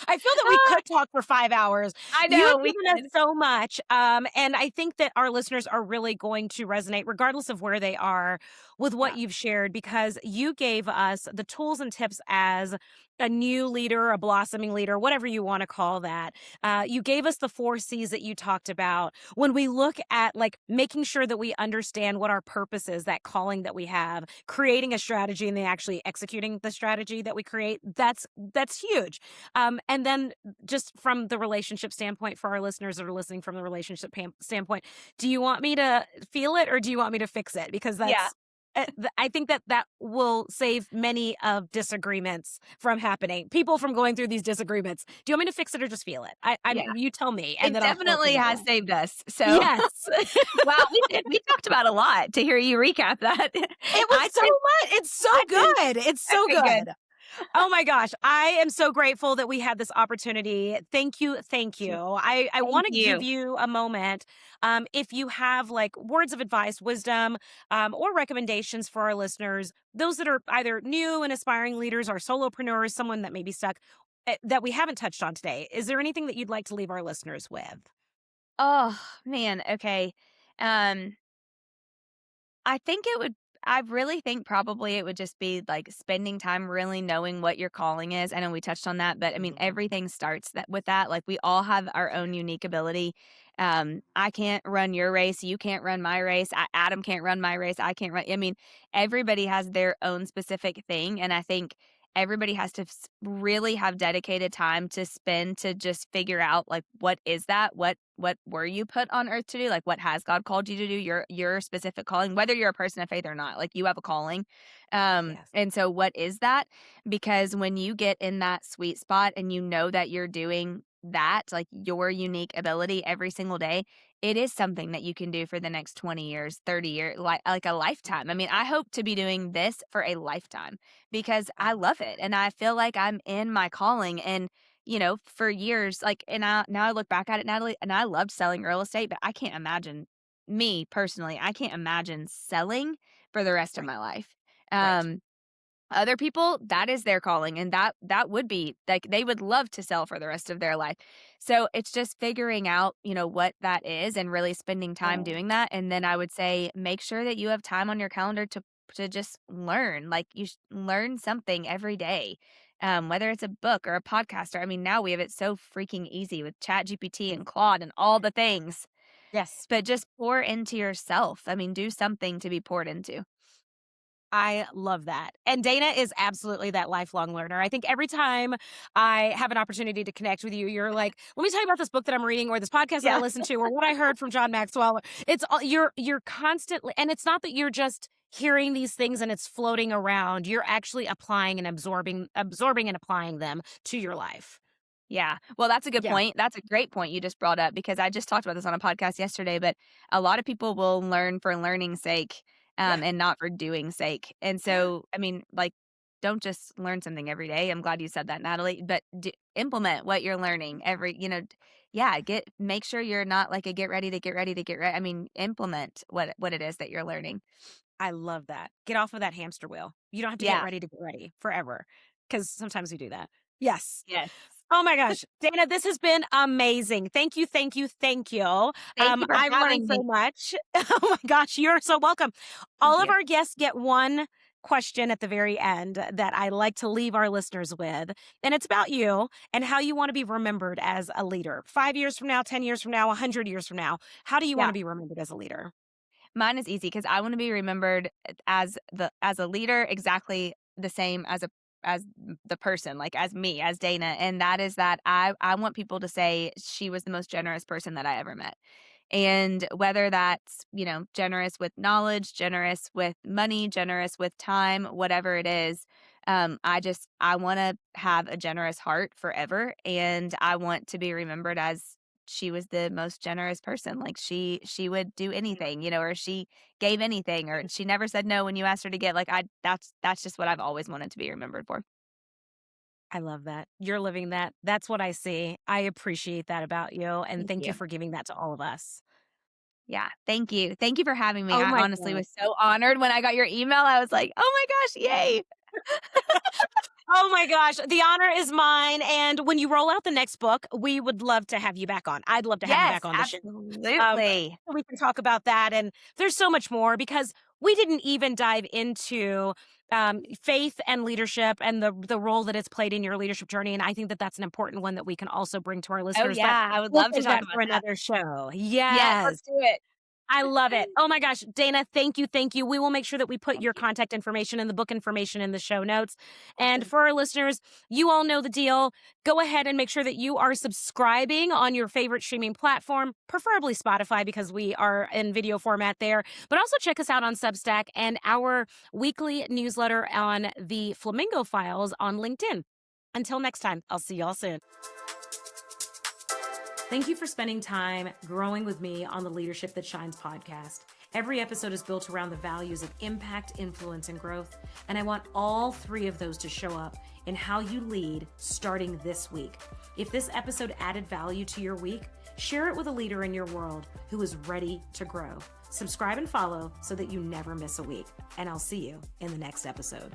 I feel that we could talk for 5 hours. I know. You've given us so much. And I think that our listeners are really going to resonate, regardless of where they are, with what you've shared, because you gave us the tools and tips as a new leader, a blossoming leader, whatever you want to call that. You gave us the 4 C's that you talked about. When we look at like making sure that we understand what our purpose is, that calling that we have, creating a strategy and then actually executing the strategy that we create, that's huge. And then just from the relationship standpoint, for our listeners that are listening from the relationship standpoint, do you want me to feel it or do you want me to fix it? Because that's I think that will save many of disagreements from happening. People from going through these disagreements. Do you want me to fix it or just feel it? Yeah. You tell me, and It then I'll feel it definitely that has way. saved us. So, Yes. wow, we talked about a lot to hear you recap that. It was I so did much. It's so I did good. It's so okay, good. good. Oh my gosh. I am so grateful that we had this opportunity. Thank you. Thank you. I Thank want to give you. you a moment. If you have like words of advice, wisdom, or recommendations for our listeners, those that are either new and aspiring leaders or solopreneurs, someone that may be stuck that we haven't touched on today, is there anything that you'd like to leave our listeners with? Oh, man, okay. Um, I think it would I really think probably it would just be, like, spending time really knowing what your calling is. I know we touched on that, but, I mean, Mhm. everything starts with that, like, we all have our own unique ability. I can't run your race, you can't run my race, Adam can't run my race, I can't run I mean, everybody has their own specific thing, and I think everybody has to really have dedicated time to spend to just figure out like what is that what were you put on earth to do, like what has God called you to do, your specific calling, whether you're a person of faith or not, like you have a calling. Yes. And so what is that? Because when you get in that sweet spot and you know that you're doing that, like your unique ability every single day, it is something that you can do for the next 20 years 30 years, like a lifetime. I mean, I hope to be doing this for a lifetime because I I love love that. it and I feel like I'm in my calling. And, for years, like, and now I look back at it, Natalie, and I loved selling real estate, but I can't imagine me personally, I can't imagine selling for the rest of Right. my life. Right. Um, Other people, that is their calling, and that would be like, they would love to sell for the rest of their life. So, it's just figuring out, what that is and really spending time Oh, doing that, and then I would say make sure that you have time on your calendar to just learn, like, you learn something every day, whether it's a book or a podcast, or I mean, now we have it so freaking easy with ChatGPT and Claude and all the things, yes. but just pour into yourself. I mean, do something to be poured into. I love that. And Dana is absolutely that lifelong learner. I think every time I have an opportunity to connect with you, you're like, let me tell you about this book that I'm reading or this podcast that I Yeah. listened to or what I heard from John Maxwell. It's all you're constantly, and it's not that you're just hearing these things and it's floating around. You're actually applying and absorbing and applying them to your life. Yeah. Well, that's a good Yeah. point. That's a great point you just brought up because I just talked about this on a podcast yesterday, but a lot of people will learn for learning's sake, Yeah. and not for doing sake. And Yeah. so, I mean, like, don't just learn something every day. I'm glad you said that, Natalie, but implement what you're learning yeah, make sure you're not like a get ready to get ready to get ready. I mean, implement what it is that you're learning. I love that. Get off of that hamster wheel. You don't have to get Yeah. ready to get ready forever because sometimes we do that. Yes. Yes. Oh my gosh. Dana, this has been amazing. Thank you, thank you, thank you. Thank you for I've learned having so me. much. Oh my gosh, you're so welcome. Thank All of you. our guests get one question at the very end that I like to leave our listeners with. And it's about you and how you want to be remembered as a leader. 5 years from now, 10 years from now, 100 years from now. How do you want Yeah. to be remembered as a leader? Mine is easy because I wanna be remembered as a leader exactly the same as the person, like, as me, as Dana, and that is that I want people to say she was the most generous person that I ever met. And whether that's, generous with knowledge, generous with money, generous with time, whatever it is, I wanna have a generous heart forever, and I want to be remembered as she was the most generous person. Like she would do anything, or she gave anything, or she never said no when you asked her to get like that's just what I've always wanted to be remembered for. I love that. You're living that. That's what I see. I appreciate that about you. And Thank thank you you. for giving that to all of us. Yeah, thank you. Thank you for having me. Oh I my honestly God. was so honored when I got your email. I was like, "Oh my gosh, yay." Oh my gosh. The honor is mine. And when you roll out the next book, we would love to have you back on. I'd love to have you Yes, back on the show. Um, absolutely. we can talk about that. And there's so much more because we didn't even dive into faith and leadership and the role that it's played in your leadership journey. And I think that that's an important one that we can also bring to our Oh listeners. But yeah, I would we'll love to save talk that about for that. another show. Yes, Yes. let's do it. I love it. Oh my gosh, Dana, thank you. Thank you. We will make sure that we put your contact information and the book information in the show notes. And for our listeners, you all know the deal. Go ahead and make sure that you are subscribing on your favorite streaming platform, preferably Spotify because we are in video format there. But also check us out on Substack and our weekly newsletter on the Flamingo Files on LinkedIn. Until next time, I'll see y'all soon. Thank you for spending time growing with me on the Leadership That Shines podcast. Every episode is built around the values of impact, influence, and growth. And I want all three of those to show up in how you lead starting this week. If this episode added value to your week, share it with a leader in your world who is ready to grow. Subscribe and follow so that you never miss a week. And I'll see you in the next episode.